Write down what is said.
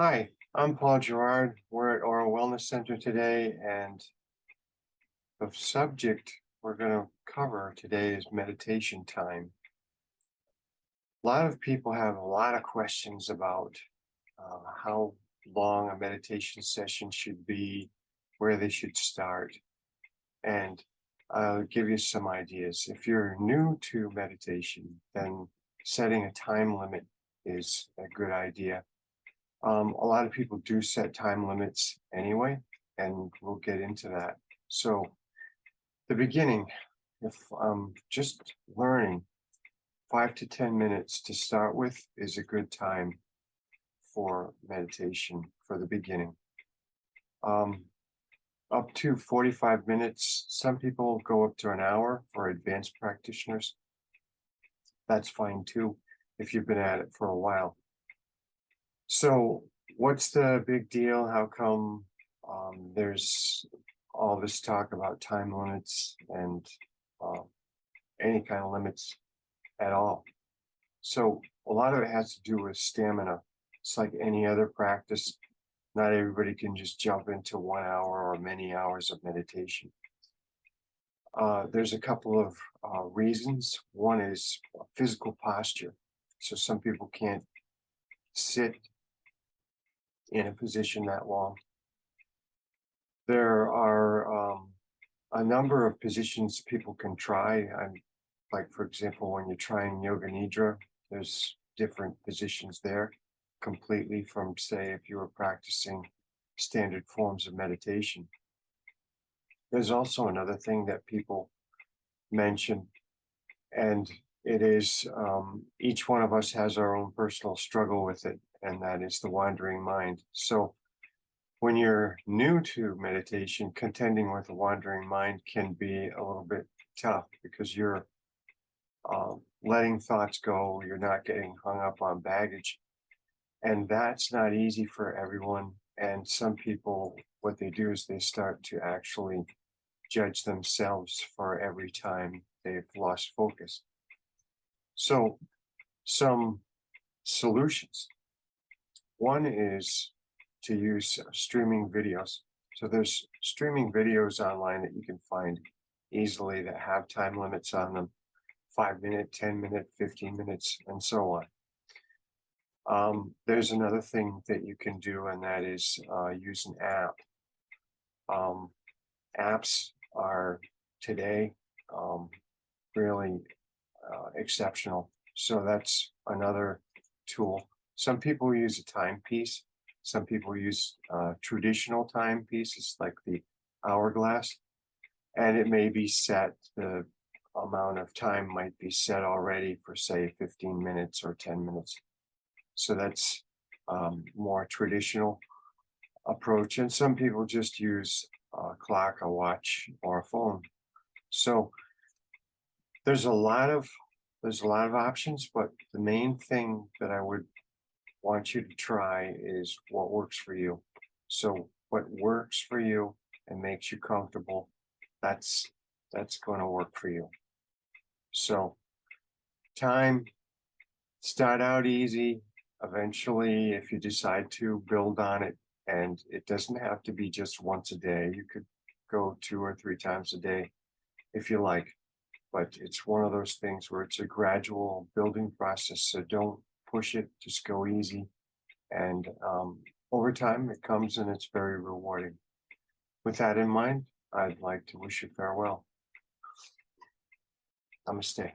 Hi, I'm Paul Gerard. We're at Oral Wellness Center today, and the subject we're going to cover today is meditation time. A lot of people have a lot of questions about how long a meditation session should be, where they should start, and I'll give you some ideas. If you're new to meditation, then setting a time limit is a good idea. A lot of people do set time limits anyway, and we'll get into that. So, the beginning, if just learning 5 to 10 minutes to start with is a good time for meditation for the beginning. Um, Up to 45 minutes. Some people go up to an hour for advanced practitioners. That's fine too, if you've been at it for a while. So, what's the big deal? How come there's all this talk about time limits and uh, any kind of limits at all? So, a lot of it has to do with stamina. It's like any other practice. Not everybody can just jump into 1 hour or many hours of meditation. There's a couple of reasons. One is physical posture. So, some people can't sit in a position that long. There are a number of positions people can try. Like, for example, when you're trying Yoga Nidra, there's different positions there completely from, say, if you were practicing standard forms of meditation. There's also another thing that people mention, and it is each one of us has our own personal struggle with it, and that is the wandering mind. So, when you're new to meditation, contending with a wandering mind can be a little bit tough because you're letting thoughts go, you're not getting hung up on baggage. And that's not easy for everyone. And some people, what they do is they start to actually judge themselves for every time they've lost focus. So, some solutions. One is to use streaming videos. So there's streaming videos online that you can find easily that have time limits on them, 5 minute, 10 minute, 15 minutes, and so on. There's another thing that you can do, and that is use an app. Um, Apps are today really exceptional. So that's another tool. Some people use a timepiece. Some people use traditional timepieces like the hourglass, and it may be set, the amount of time might be set already for, say, 15 minutes or 10 minutes. So that's more traditional approach. And some people just use a clock, a watch, or a phone. So there's a lot of options, but the main thing that I would want you to try is what works for you. So what works for you and makes you comfortable, that's going to work for you. So time, start out easy. Eventually, if you decide to, build on it, and it doesn't have to be just once a day. You could go 2 or 3 times a day if you like, but it's one of those things where it's a gradual building process. So don't push it, just go easy. And over time, it comes and it's very rewarding. With that in mind, I'd like to wish you farewell. Namaste.